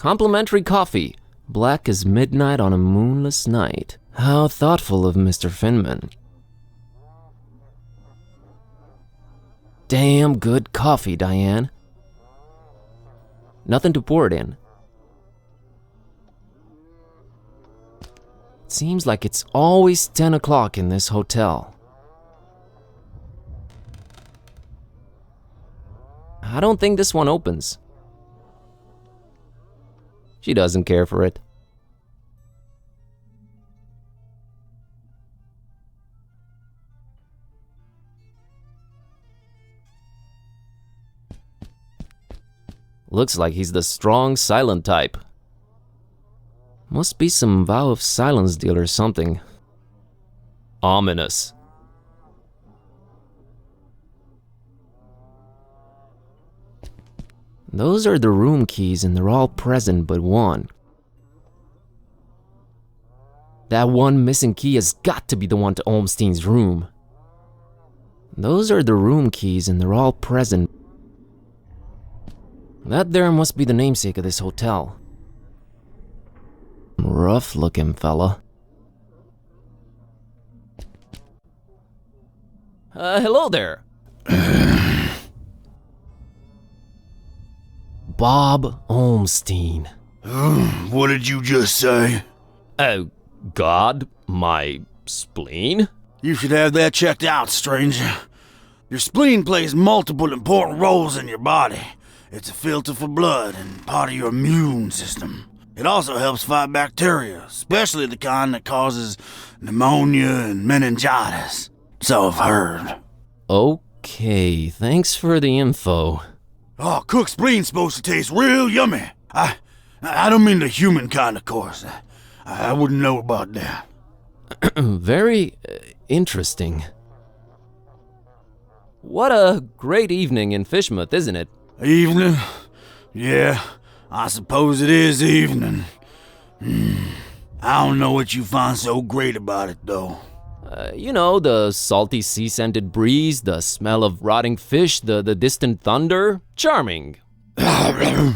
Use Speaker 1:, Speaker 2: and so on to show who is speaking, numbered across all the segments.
Speaker 1: Complimentary coffee. Black as midnight on a moonless night. How thoughtful of Mr. Finman. Damn good coffee, Diane. Nothing to pour it in. It seems like it's always 10 o'clock in this hotel. I don't think this one opens. She doesn't care for it. Looks like he's the strong, silent type. Must be some vow of silence deal or something. Ominous. Those are the room keys and they're all present but one. That one missing key has got to be the one to Olmstein's room. Those are the room keys and they're all present. That there must be the namesake of this hotel. Rough looking fella. Hello there. Bob Olmstein.
Speaker 2: What did you just say?
Speaker 1: God, my spleen?
Speaker 2: You should have that checked out, stranger. Your spleen plays multiple important roles in your body. It's a filter for blood and part of your immune system. It also helps fight bacteria, especially the kind that causes pneumonia and meningitis. So I've heard.
Speaker 1: Okay, thanks for the info.
Speaker 2: Oh, cooked spleen's supposed to taste real yummy. I don't mean the human kind, of course. I wouldn't know about that.
Speaker 1: Very interesting. What a great evening in Fishmouth, isn't it?
Speaker 2: Evening? Yeah, I suppose it is evening. I don't know what you find so great about it, though.
Speaker 1: You know, the salty sea-scented breeze, the smell of rotting fish, the distant thunder. Charming. Mr.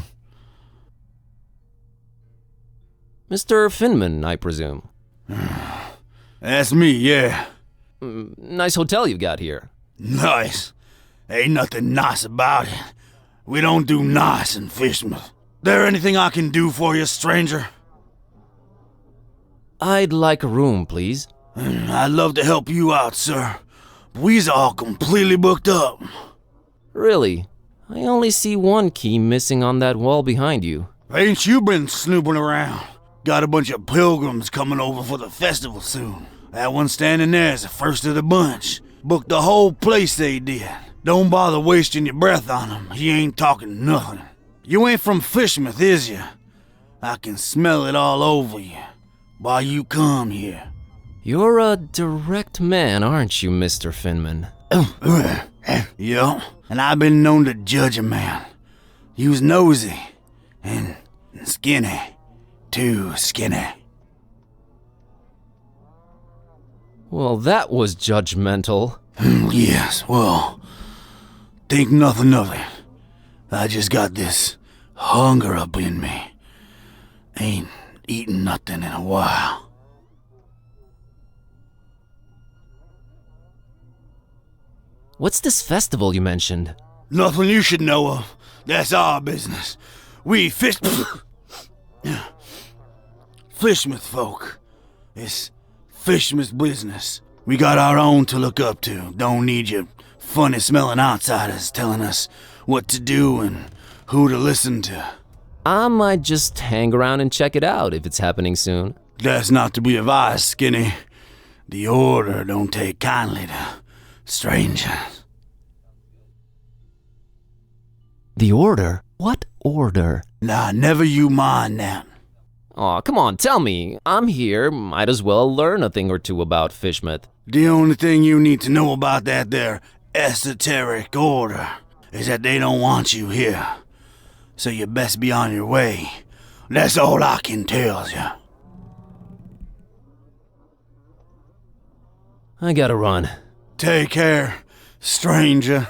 Speaker 1: Finman, I presume.
Speaker 2: That's me, yeah.
Speaker 1: Nice hotel you got here.
Speaker 2: Nice. Ain't nothing nice about it. We don't do nice in Fishmouth. There anything I can do for you, stranger?
Speaker 1: I'd like a room, please.
Speaker 2: I'd love to help you out, sir. But we's all completely booked up.
Speaker 1: Really? I only see one key missing on that wall behind you.
Speaker 2: Ain't you been snooping around? Got a bunch of pilgrims coming over for the festival soon. That one standing there is the first of the bunch. Booked the whole place, they did. Don't bother wasting your breath on him. He ain't talking nothing. You ain't from Fishmouth, is you? I can smell it all over you. Why you come here?
Speaker 1: You're a direct man, aren't you, Mr. Finman?
Speaker 2: Yeah, and I've been known to judge a man. He was nosy and skinny. Too skinny.
Speaker 1: Well, that was judgmental.
Speaker 2: Yes, well, think nothing of it. I just got this hunger up in me. Ain't eaten nothing in a while.
Speaker 1: What's this festival you mentioned?
Speaker 2: Nothing you should know of. That's our business. We Fishmouth folk. It's Fishmouth business. We got our own to look up to. Don't need your funny-smelling outsiders telling us what to do and who to listen to.
Speaker 1: I might just hang around and check it out if it's happening soon.
Speaker 2: That's not to be advised, Skinny. The Order don't take kindly to strangers.
Speaker 1: The Order? What order?
Speaker 2: Nah, never you mind that.
Speaker 1: Aw, come on, tell me. I'm here, might as well learn a thing or two about Fishmouth.
Speaker 2: The only thing you need to know about that there esoteric order is that they don't want you here. So you best be on your way. That's all I can tell you.
Speaker 1: I gotta run.
Speaker 2: Take care, stranger.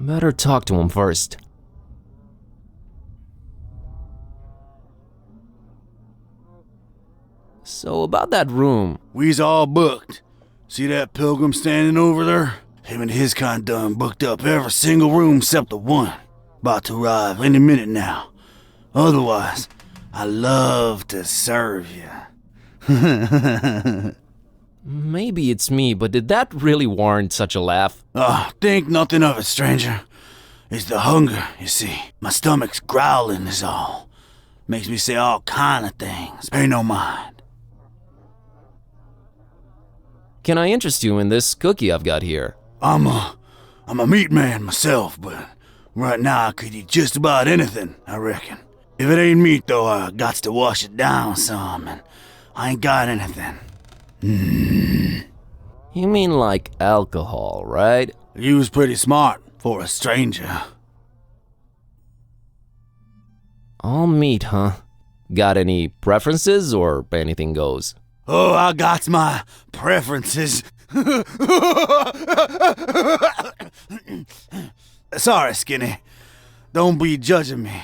Speaker 1: Better talk to him first. So about that room.
Speaker 2: We's all booked. See that pilgrim standing over there? Him and his kind done booked up every single room except the one. About to arrive any minute now. Otherwise, I love to serve you.
Speaker 1: Maybe it's me, but did that really warrant such a laugh?
Speaker 2: Think nothing of it, stranger. It's the hunger, you see. My stomach's growling is all. Makes me say all kind of things. Pay no mind.
Speaker 1: Can I interest you in this cookie I've got here?
Speaker 2: I'm a meat man myself, but right now I could eat just about anything, I reckon. If it ain't meat, though, I got to wash it down some, and I ain't got anything.
Speaker 1: You mean like alcohol, right?
Speaker 2: You was pretty smart for a stranger.
Speaker 1: All meat, huh? Got any preferences or anything goes?
Speaker 2: Oh, I got my preferences. Sorry, Skinny. Don't be judging me.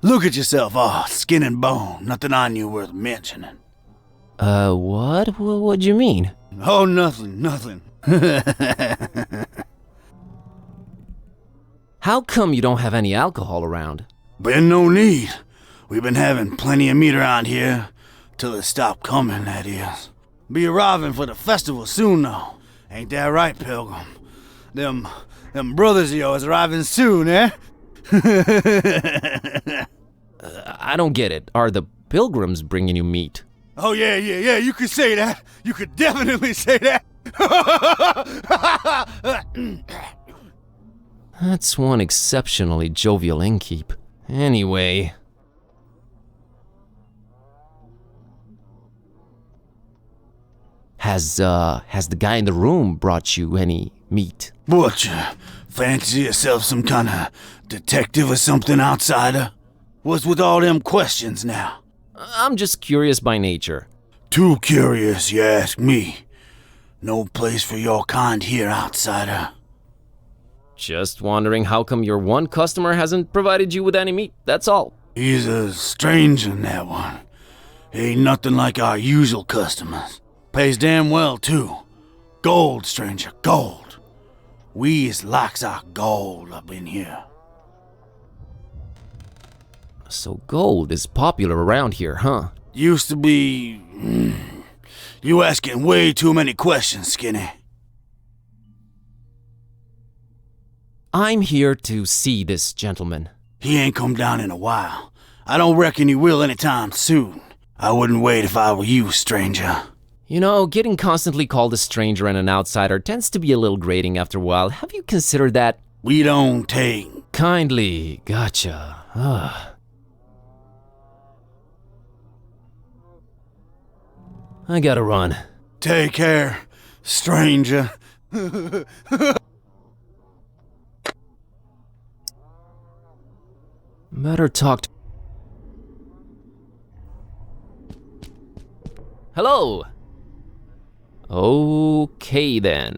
Speaker 2: Look at yourself, all skin and bone. Nothing on you worth mentioning.
Speaker 1: What? What'd you mean?
Speaker 2: Oh, nothing.
Speaker 1: How come you don't have any alcohol around?
Speaker 2: Been no need. We've been having plenty of meat around here. Till it stopped coming, that is. Be arriving for the festival soon, though. Ain't that right, Pilgrim? Them brothers of yours arriving soon, eh?
Speaker 1: I don't get it. Are the pilgrims bringing you meat?
Speaker 2: Oh, yeah, you could say that. You could definitely say that.
Speaker 1: That's one exceptionally jovial innkeep. Anyway... Has the guy in the room brought you any meat?
Speaker 2: What, you fancy yourself some kind of detective or something, outsider? What's with all them questions now?
Speaker 1: I'm just curious by nature.
Speaker 2: Too curious, you ask me. No place for your kind here, outsider.
Speaker 1: Just wondering how come your one customer hasn't provided you with any meat, that's all.
Speaker 2: He's a stranger in that one. Ain't nothing like our usual customers. Pays damn well, too. Gold, stranger, gold. We is likes our gold up in here.
Speaker 1: So gold is popular around here, huh?
Speaker 2: Used to be... You asking way too many questions, Skinny.
Speaker 1: I'm here to see this gentleman.
Speaker 2: He ain't come down in a while. I don't reckon he will anytime soon. I wouldn't wait if I were you, stranger.
Speaker 1: You know, getting constantly called a stranger and an outsider tends to be a little grating after a while. Have you considered that?
Speaker 2: We don't take...
Speaker 1: Kindly, gotcha. I gotta run.
Speaker 2: Take care, stranger.
Speaker 1: Better talk to... Hello! Okay then.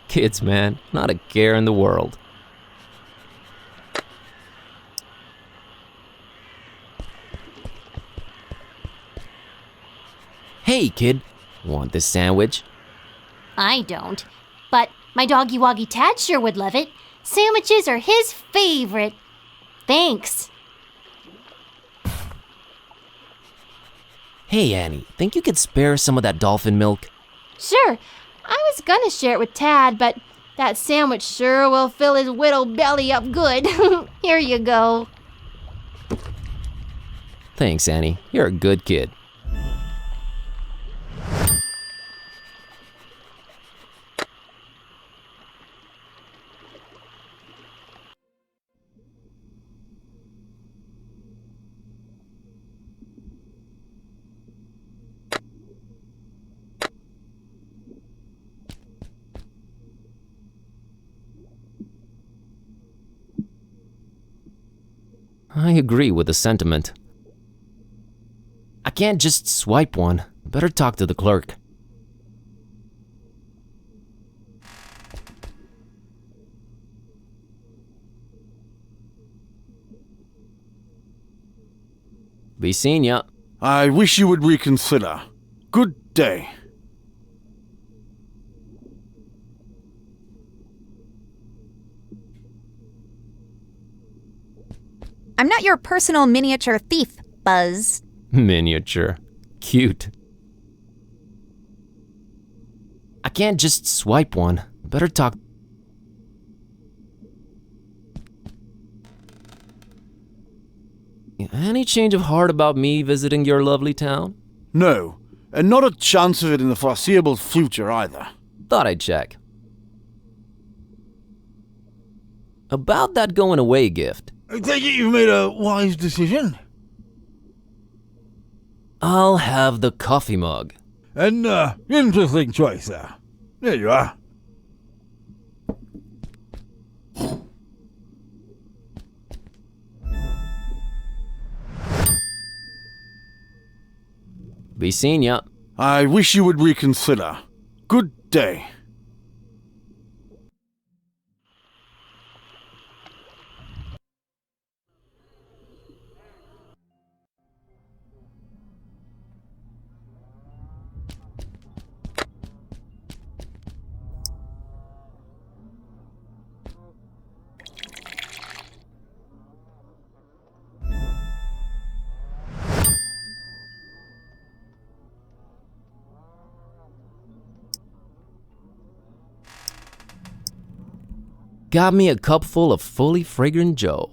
Speaker 1: Kids, man, not a care in the world. Hey, kid, want this sandwich?
Speaker 3: I don't, but my doggy woggy Tad sure would love it. Sandwiches are his favorite. Thanks.
Speaker 1: Hey, Annie, think you could spare some of that dolphin milk?
Speaker 3: Sure, I was gonna share it with Tad, but that sandwich sure will fill his widow belly up good. Here you go.
Speaker 1: Thanks, Annie. You're a good kid. I agree with the sentiment. I can't just swipe one. Better talk to the clerk. Be seeing ya.
Speaker 2: I wish you would reconsider. Good day.
Speaker 4: I'm not your personal miniature thief, Buzz.
Speaker 1: Miniature. Cute. I can't just swipe one. Better talk. Any change of heart about me visiting your lovely town?
Speaker 2: No, and not a chance of it in the foreseeable future either.
Speaker 1: Thought I'd check. About that going away gift.
Speaker 2: I take it you've made a wise decision?
Speaker 1: I'll have the coffee mug.
Speaker 2: An interesting choice there. There you are.
Speaker 1: Be seeing ya.
Speaker 2: I wish you would reconsider. Good day.
Speaker 1: Got me a cupful of fully fragrant Joe.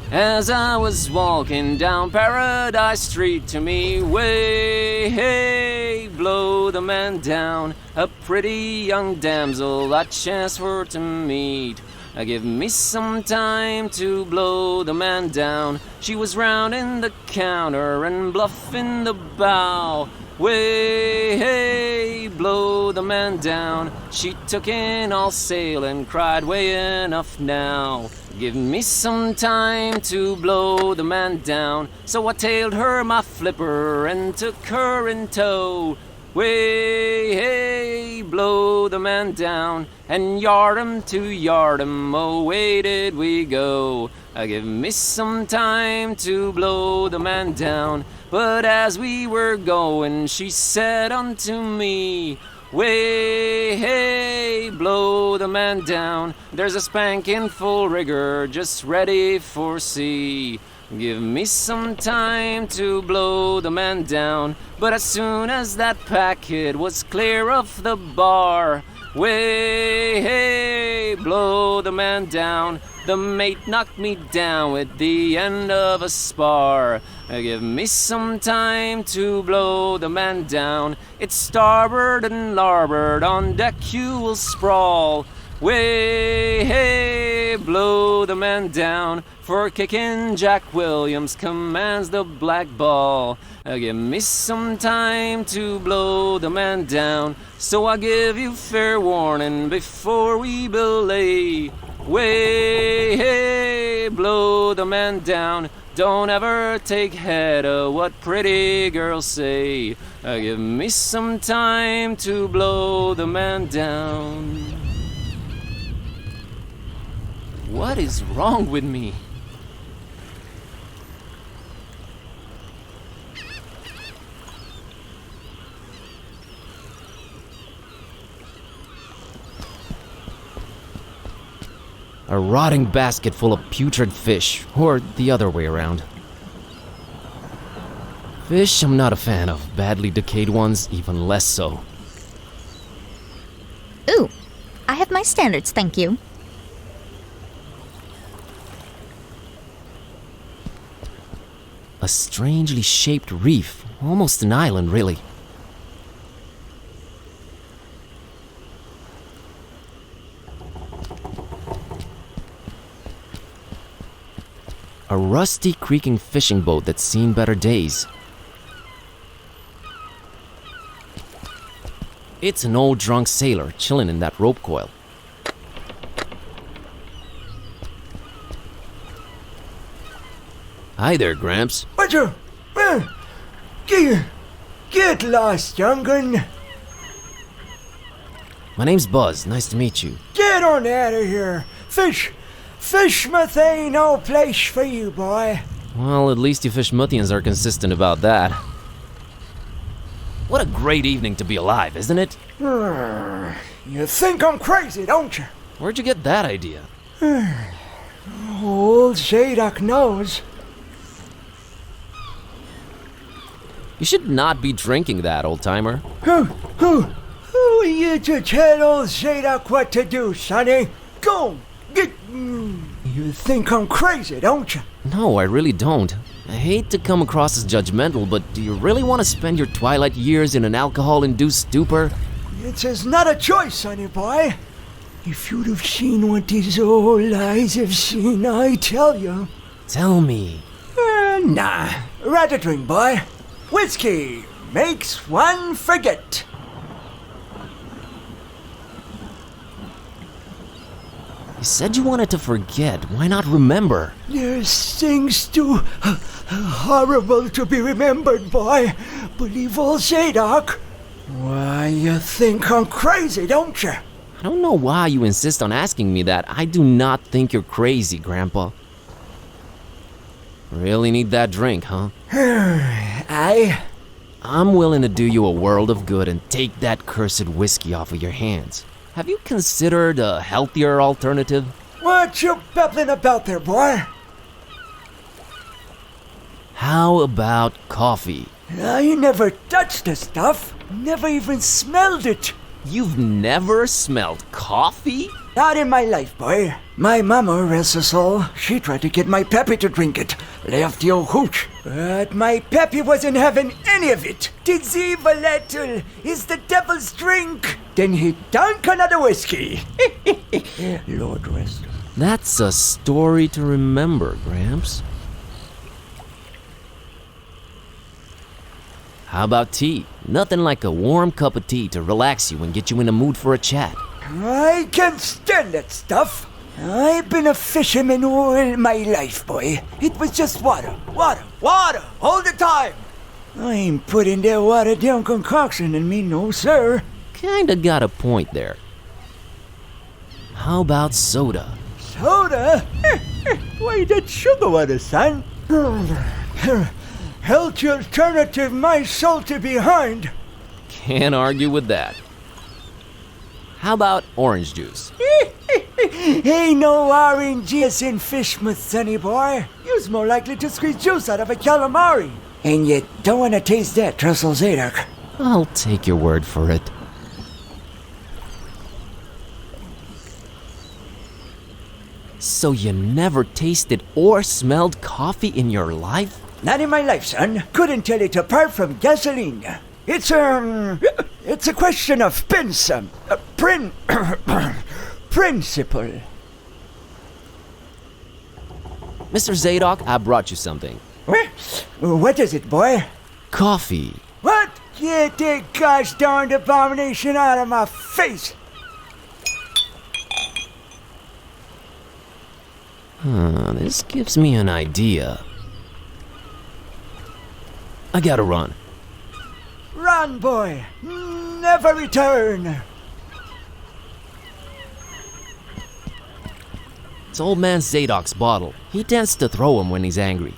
Speaker 1: As I was walking down Paradise Street, to me, way, hey, blow the man down. A pretty young damsel I chanced for to meet. Give me some time to blow the man down. She was rounding the counter and bluffing the bow. Way, hey, blow the man down. She took in all sail and cried, way enough now. Give me some time to blow the man down. So I tailed her my flipper and took her in tow. Way, hey, blow the man down. And yard'em to yard'em, away did we go. Give me some time to blow the man down. But as we were going, she said unto me, way, hey, blow the man down. There's a spanking full rigger just ready for sea. Give me some time to blow the man down. But as soon as that packet was clear of the bar, way, hey, blow the man down. The mate knocked me down with the end of a spar. Give me some time to blow the man down. It's starboard and larboard, on deck you will sprawl. Way, hey, blow the man down. For kicking Jack Williams commands the black ball. Give me some time to blow the man down. So I give you fair warning before we belay. Way, hey, blow the man down. Don't ever take heed of what pretty girls say. Give me some time to blow the man down. What is wrong with me? A rotting basket full of putrid fish, or the other way around. Fish I'm not a fan of, badly decayed ones even less so.
Speaker 4: Ooh, I have my standards, thank you.
Speaker 1: A strangely shaped reef, almost an island really. A rusty, creaking fishing boat that's seen better days. It's an old drunk sailor chilling in that rope coil. Hi there, Gramps.
Speaker 5: What you? Get lost, young'un.
Speaker 1: My name's Buzz. Nice to meet you.
Speaker 5: Get on out of here. Fishmouth ain't no place for you, boy.
Speaker 1: Well, at least you Fishmouthians are consistent about that. What a great evening to be alive, isn't it?
Speaker 5: You think I'm crazy, don't you?
Speaker 1: Where'd you get that idea?
Speaker 5: Old Zadok knows.
Speaker 1: You should not be drinking that, old-timer.
Speaker 5: Who are you to tell old Zadok what to do, sonny? Go, get... You think I'm crazy, don't you?
Speaker 1: No, I really don't. I hate to come across as judgmental, but do you really want to spend your twilight years in an alcohol-induced stupor?
Speaker 5: It's not a choice, sonny boy. If you'd have seen what these old eyes have seen, I tell you.
Speaker 1: Tell me.
Speaker 5: Nah, rather drink, boy. Whiskey makes one forget.
Speaker 1: You said you wanted to forget. Why not remember?
Speaker 5: There's things too horrible to be remembered, boy. Believe old Zadok. Why, you think I'm crazy, don't you?
Speaker 1: I don't know why you insist on asking me that. I do not think you're crazy, Grandpa. Really need that drink, huh? I'm willing to do you a world of good and take that cursed whiskey off of your hands. Have you considered a healthier alternative?
Speaker 5: What you babbling about there, boy?
Speaker 1: How about coffee?
Speaker 5: I never touched the stuff. Never even smelled it.
Speaker 1: You've never smelled coffee?
Speaker 5: Not in my life, boy. My mama, rest her soul, she tried to get my pappy to drink it. Left the old hooch. But my pappy wasn't having any of it. Tis evil, little. Is the devil's drink. Then he dunk another whiskey. Lord rest her.
Speaker 1: That's a story to remember, Gramps. How about tea? Nothing like a warm cup of tea to relax you and get you in the mood for a chat.
Speaker 5: I can't stand that stuff. I've been a fisherman all my life, boy. It was just water all the time. I ain't putting that watered down concoction in me, no sir.
Speaker 1: Kinda got a point there. How about soda?
Speaker 5: Soda? Why, that's sugar water, son. Healthy alternative, my salty behind.
Speaker 1: Can't argue with that. How about orange juice?
Speaker 5: Ain't no orange juice in Fishmouth, sonny boy. You's more likely to squeeze juice out of a calamari. And you don't want to taste that, Trussell Zadok.
Speaker 1: I'll take your word for it. So you never tasted or smelled coffee in your life?
Speaker 5: Not in my life, son. Couldn't tell it apart from gasoline. It's a question of principle.
Speaker 1: Mr. Zadok, I brought you something.
Speaker 5: What is it, boy?
Speaker 1: Coffee.
Speaker 5: What? Get that gosh darned abomination out of my face!
Speaker 1: This gives me an idea. I gotta run.
Speaker 5: Run, boy! Never return!
Speaker 1: It's old man Zadok's bottle. He tends to throw them when he's angry.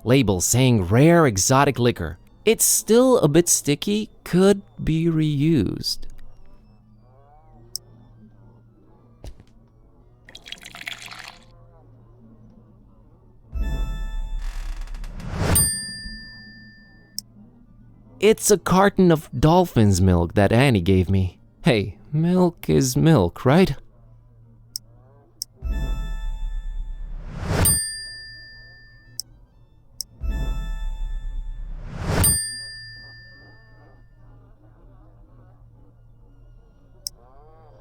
Speaker 1: Label saying rare exotic liquor. It's still a bit sticky, could be reused. It's a carton of dolphin's milk that Annie gave me. Hey, milk is milk, right?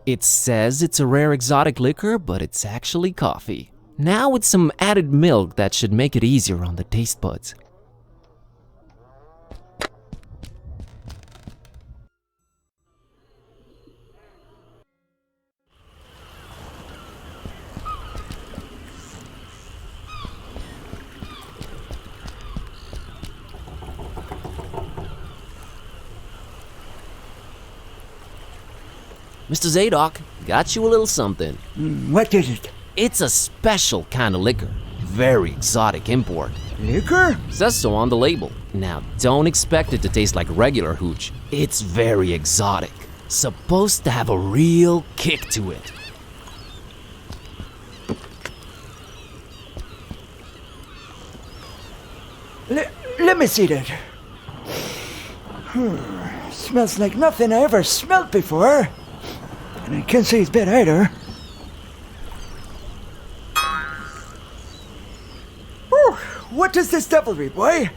Speaker 1: It says it's a rare exotic liquor, but it's actually coffee. Now with some added milk that should make it easier on the taste buds. Mr. Zadok, got you a little something.
Speaker 5: What is it?
Speaker 1: It's a special kind of liquor. Very exotic import.
Speaker 5: Liquor?
Speaker 1: Says so on the label. Now, don't expect it to taste like regular hooch. It's very exotic. Supposed to have a real kick to it.
Speaker 5: Let me see that. Smells like nothing I ever smelled before. And I can't say it's bad either. Whew, what is this devilry, boy?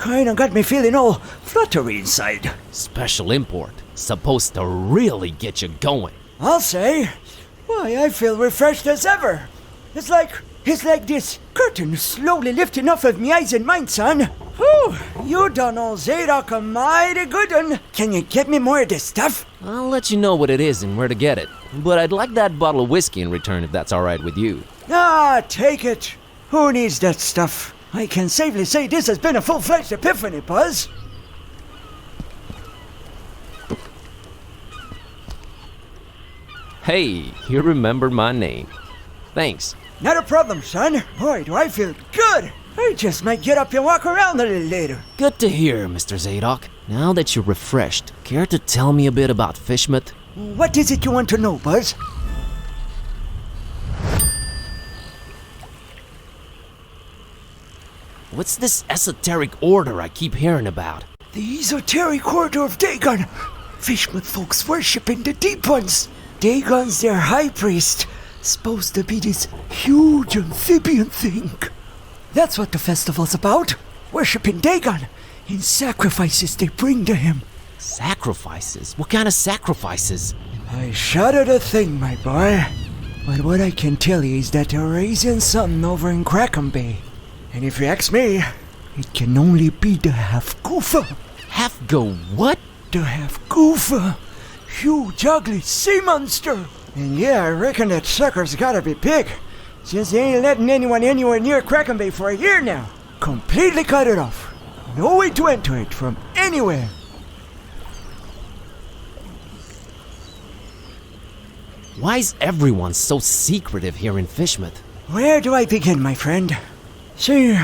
Speaker 5: Kinda got me feeling all fluttery inside.
Speaker 1: Special import. Supposed to really get you going.
Speaker 5: I'll say. Why, I feel refreshed as ever. It's like this curtain slowly lifting off of me eyes and mind, son. Whew, you done old Zadok a mighty good one. Can you get me more of this stuff?
Speaker 1: I'll let you know what it is and where to get it. But I'd like that bottle of whiskey in return if that's alright with you.
Speaker 5: Ah, take it. Who needs that stuff? I can safely say this has been a full-fledged epiphany, Buzz.
Speaker 1: Hey, you remembered my name. Thanks.
Speaker 5: Not a problem, son. Boy, do I feel good. I just might get up and walk around a little later.
Speaker 1: Good to hear, Mr. Zadok. Now that you're refreshed, care to tell me a bit about Fishmouth?
Speaker 5: What is it you want to know, Buzz?
Speaker 1: What's this esoteric order I keep hearing about?
Speaker 5: The esoteric order of Dagon. Fishmouth folks worshipping the deep ones. Dagon's their high priest. Supposed to be this huge amphibian thing. That's what the festival's about. Worshipping Dagon in sacrifices they bring to him.
Speaker 1: Sacrifices? What kind of sacrifices?
Speaker 5: I shudder to think, my boy. But what I can tell you is that they're raising something over in Crackham Bay. And if you ask me, it can only be the half-goofer.
Speaker 1: Half-go what?
Speaker 5: The half-goofer. Huge, ugly sea monster. And yeah, I reckon that sucker's gotta be big. Since they ain't letting anyone anywhere near Crackham Bay for a year now. Completely cut it off. No way to enter it from anywhere.
Speaker 1: Why is everyone so secretive here in Fishmouth?
Speaker 5: Where do I begin, my friend? See,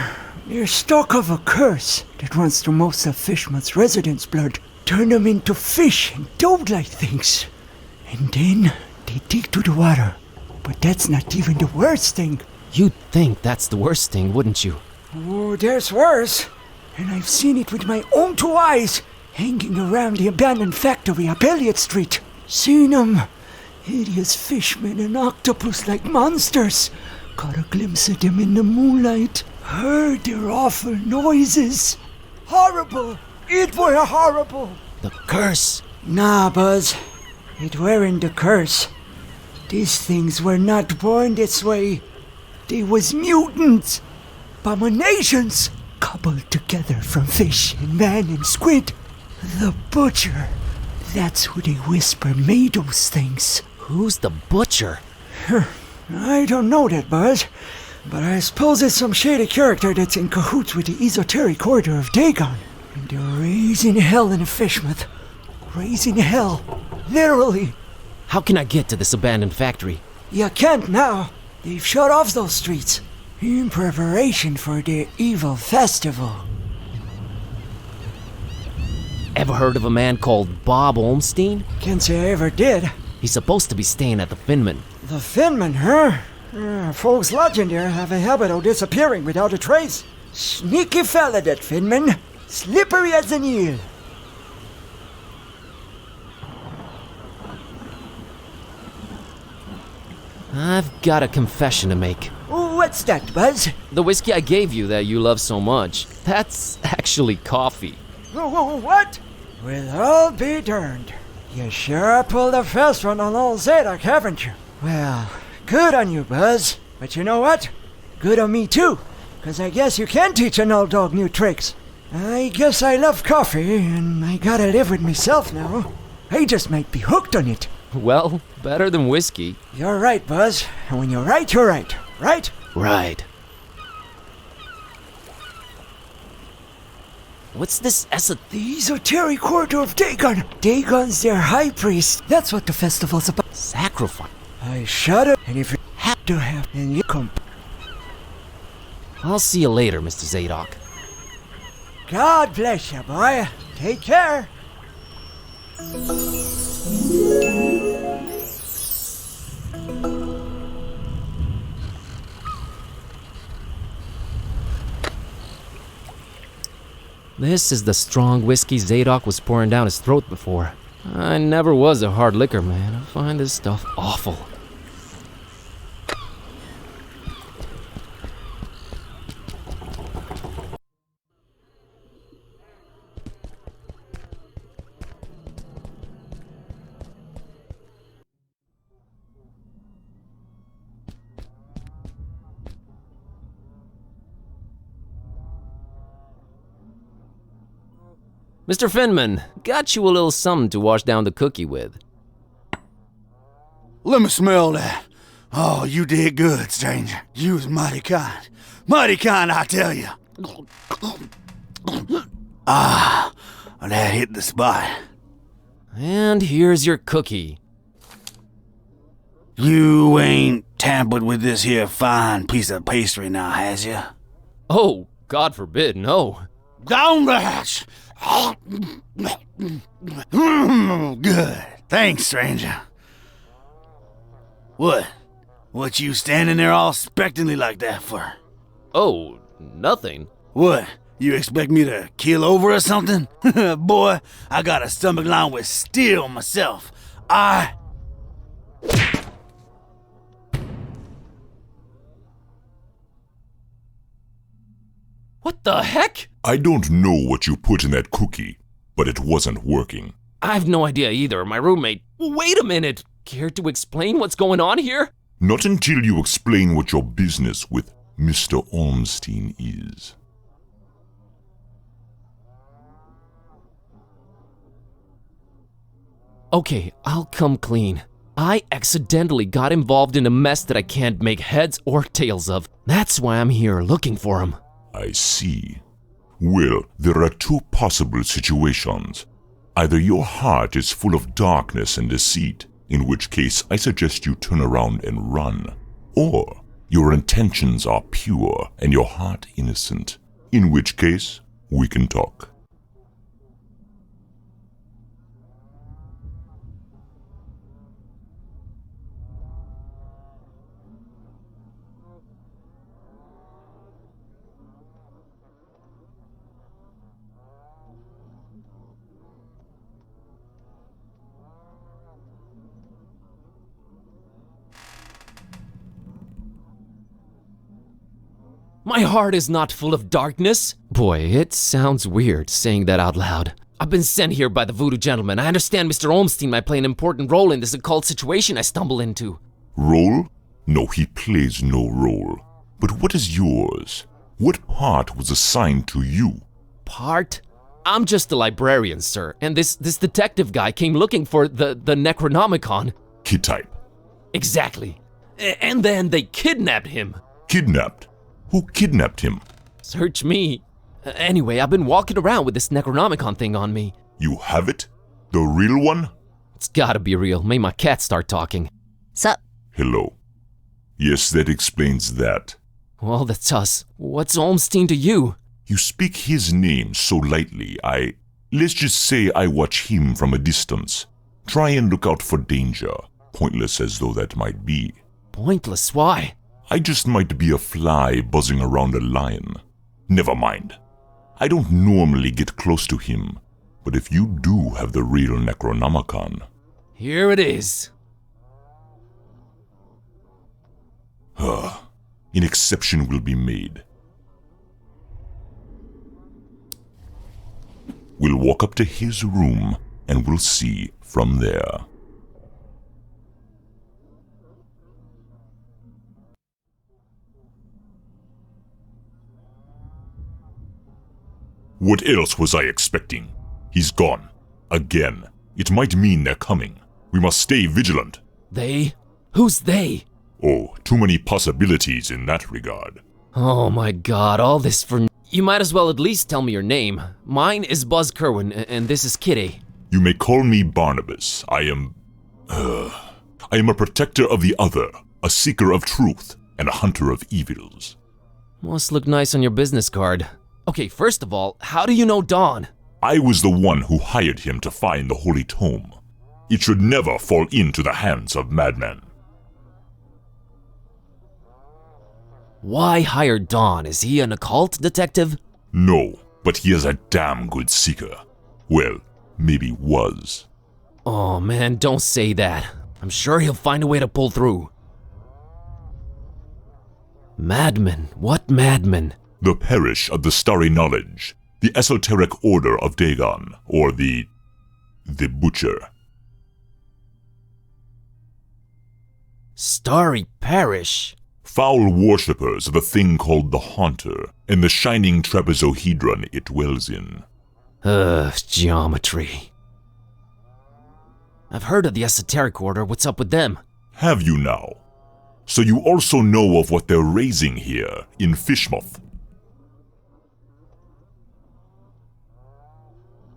Speaker 5: they're stuck of a curse that runs through most of Fishmouth's residents' blood. Turn them into fish and toad-like things. And then they dig to the water. But that's not even the worst thing.
Speaker 1: You'd think that's the worst thing, wouldn't you?
Speaker 5: Oh, there's worse. And I've seen it with my own 2 eyes, hanging around the abandoned factory up Elliott Street. Seen them. Hideous fishmen and octopus-like monsters. Caught a glimpse of them in the moonlight. Heard their awful noises. Horrible. It were horrible.
Speaker 1: The curse.
Speaker 5: Nah, Buzz. It weren't the curse. These things were not born this way. They was mutants. Abominations. Coupled together from fish and man and squid. The Butcher. That's who they whisper made those things.
Speaker 1: Who's the Butcher?
Speaker 5: I don't know that, Buzz. But I suppose it's some shady character that's in cahoots with the esoteric order of Dagon. And they're raising hell in the fishmouth. Raising hell. Literally.
Speaker 1: How can I get to this abandoned factory?
Speaker 5: You can't now. They've shut off those streets. In preparation for their evil festival.
Speaker 1: Ever heard of a man called Bob Olmstein?
Speaker 5: Can't say I ever did.
Speaker 1: He's supposed to be staying at the Finman.
Speaker 5: The Finman, huh? Folks lodging there have a habit of disappearing without a trace. Sneaky fella, that Finman. Slippery as an eel.
Speaker 1: I've got a confession to make.
Speaker 5: What's that, Buzz?
Speaker 1: The whiskey I gave you that you love so much, that's actually coffee.
Speaker 5: What? Well, I'll be darned. You sure pulled a fast one on old Zadok, haven't you? Well, good on you, Buzz. But you know what? Good on me, too. 'Cause I guess you can teach an old dog new tricks. I guess I love coffee, and I gotta live with myself now. I just might be hooked on it.
Speaker 1: Well, better than whiskey.
Speaker 5: You're right, Buzz. And when you're right, you're right. Right?
Speaker 1: Right. What's this
Speaker 5: The esoteric order of Dagon. Dagon's their high priest. That's what the festival's about.
Speaker 1: sacrifice?
Speaker 5: I shut up, and if you have to have, then you come.
Speaker 1: I'll see you later, Mr. Zadok.
Speaker 5: God bless you, boy. Take care.
Speaker 1: This is the strong whiskey Zadok was pouring down his throat before. I never was a hard liquor man. I find this stuff awful. Mr. Finman, got you a little something to wash down the cookie with.
Speaker 2: Let me smell that. Oh, you did good, stranger. You was mighty kind. Mighty kind, I tell you. Ah, that hit the spot.
Speaker 1: And here's your cookie.
Speaker 2: You ain't tampered with this here fine piece of pastry now, has you?
Speaker 1: Oh, God forbid, no.
Speaker 2: Down the hatch! Good. Thanks, stranger. What you standing there all expectantly like that for?
Speaker 1: Oh, nothing.
Speaker 2: What? You expect me to keel over or something? Boy, I got a stomach lined with steel myself.
Speaker 1: What the heck?
Speaker 6: I don't know what you put in that cookie, but it wasn't working.
Speaker 1: I've no idea either. My roommate... Wait a minute! Care to explain what's going on here?
Speaker 6: Not until you explain what your business with Mr. Ormstein is.
Speaker 1: Okay, I'll come clean. I accidentally got involved in a mess that I can't make heads or tails of. That's why I'm here looking for him.
Speaker 6: I see. Well, there are two possible situations. Either your heart is full of darkness and deceit, in which case I suggest you turn around and run. Or your intentions are pure and your heart innocent, in which case we can talk.
Speaker 1: My heart is not full of darkness. Boy, it sounds weird saying that out loud. I've been sent here by the voodoo gentleman. I understand Mr. Olmstein might play an important role in this occult situation I stumble into.
Speaker 6: Role? No, he plays no role. But what is yours? What part was assigned to you?
Speaker 1: Part? I'm just a librarian, sir, and this detective guy came looking for the Necronomicon.
Speaker 6: Kid type.
Speaker 1: Exactly. And then they kidnapped him.
Speaker 6: Kidnapped? Who kidnapped him?
Speaker 1: Search me. Anyway, I've been walking around with this Necronomicon thing on me.
Speaker 6: You have it? The real one?
Speaker 1: It's gotta be real. Made my cat start talking.
Speaker 4: Sup?
Speaker 6: Hello. Yes, that explains that.
Speaker 1: Well, that's us. What's Olmstein to you?
Speaker 6: You speak his name so lightly, let's just say I watch him from a distance. Try and look out for danger, pointless as though that might be.
Speaker 1: Pointless? Why?
Speaker 6: I just might be a fly buzzing around a lion. Never mind. I don't normally get close to him, but if you do have the real Necronomicon...
Speaker 1: Here it is.
Speaker 6: An exception will be made. We'll walk up to his room, and we'll see from there. What else was I expecting? He's gone. Again. It might mean they're coming. We must stay vigilant.
Speaker 1: They? Who's they?
Speaker 6: Oh, too many possibilities in that regard.
Speaker 1: Oh my god, all this for... You might as well at least tell me your name. Mine is Buzz Kerwin, and this is Kitty.
Speaker 6: You may call me Barnabas. I am a protector of the other, a seeker of truth, and a hunter of evils.
Speaker 1: Must look nice on your business card. Okay, first of all, how do you know Dawn?
Speaker 6: I was the one who hired him to find the Holy Tome. It should never fall into the hands of madmen.
Speaker 1: Why hire Dawn? Is he an occult detective?
Speaker 6: No, but he is a damn good seeker. Well, maybe was.
Speaker 1: Oh man, don't say that. I'm sure he'll find a way to pull through. Madmen? What madmen?
Speaker 6: The Parish of the Starry Knowledge, the Esoteric Order of Dagon, or the Butcher.
Speaker 1: Starry Parish?
Speaker 6: Foul worshippers of a thing called the Haunter, and the shining trapezohedron it dwells in.
Speaker 1: Geometry. I've heard of the Esoteric Order. What's up with them?
Speaker 6: Have you now? So you also know of what they're raising here, in Fishmouth?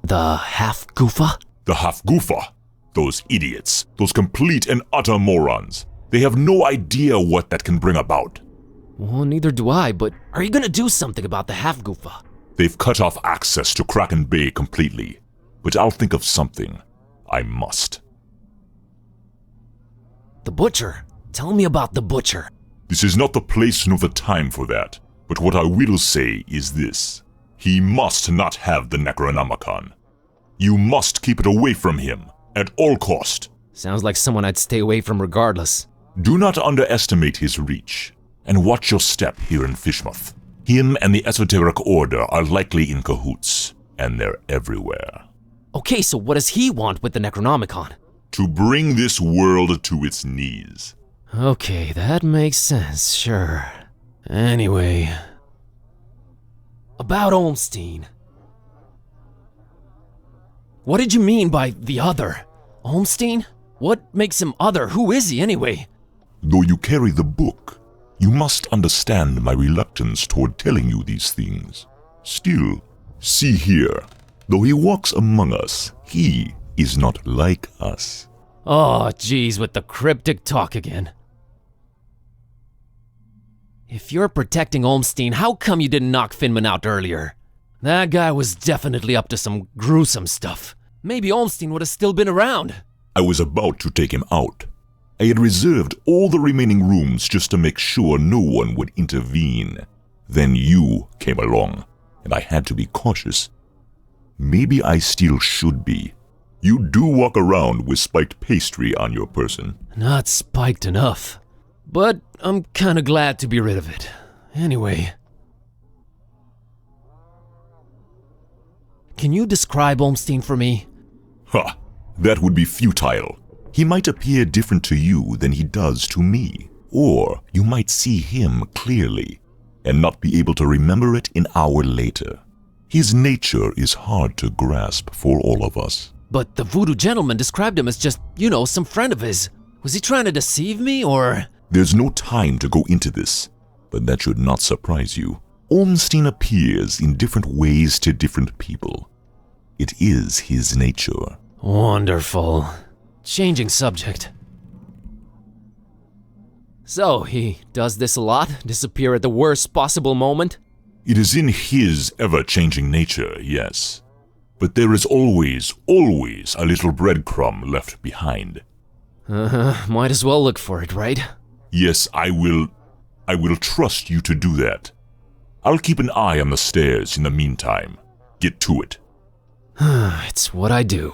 Speaker 1: The Half-Goofa?
Speaker 6: The Half-Goofa? Those idiots, those complete and utter morons. They have no idea what that can bring about.
Speaker 1: Well, neither do I, but are you gonna do something about the Half-Goofa?
Speaker 6: They've cut off access to Kraken Bay completely, but I'll think of something. I must.
Speaker 1: The Butcher? Tell me about the Butcher.
Speaker 6: This is not the place nor the time for that, but what I will say is this. He must not have the Necronomicon. You must keep it away from him, at all cost.
Speaker 1: Sounds like someone I'd stay away from regardless.
Speaker 6: Do not underestimate his reach, and watch your step here in Fishmouth. Him and the Esoteric Order are likely in cahoots, and they're everywhere.
Speaker 1: Okay, so what does he want with the Necronomicon?
Speaker 6: To bring this world to its knees.
Speaker 1: Okay, that makes sense, sure. Anyway... About Olmstein. What did you mean by the other? Olmstein? What makes him other? Who is he anyway?
Speaker 6: Though you carry the book, you must understand my reluctance toward telling you these things. Still, see here, though he walks among us, he is not like us.
Speaker 1: Oh, geez, with the cryptic talk again. If you're protecting Olmstein, how come you didn't knock Finman out earlier? That guy was definitely up to some gruesome stuff. Maybe Olmstein would have still been around.
Speaker 6: I was about to take him out. I had reserved all the remaining rooms just to make sure no one would intervene. Then you came along, and I had to be cautious. Maybe I still should be. You do walk around with spiked pastry on your person.
Speaker 1: Not spiked enough. But I'm kinda glad to be rid of it. Anyway,
Speaker 7: Can you describe Olmstein for me?
Speaker 6: Ha! That would be futile. He might appear different to you than he does to me. Or you might see him clearly and not be able to remember it an hour later. His nature is hard to grasp for all of us.
Speaker 7: But the voodoo gentleman described him as just, some friend of his. Was he trying to deceive me, or?
Speaker 6: There's no time to go into this, but that should not surprise you. Olmstein appears in different ways to different people. It is his nature.
Speaker 7: Wonderful. Changing subject. So, he does this a lot? Disappear at the worst possible moment?
Speaker 6: It is in his ever-changing nature, yes. But there is always a little breadcrumb left behind.
Speaker 7: Might as well look for it, right?
Speaker 6: Yes, I will trust you to do that. I'll keep an eye on the stairs in the meantime. Get to it.
Speaker 7: It's what I do.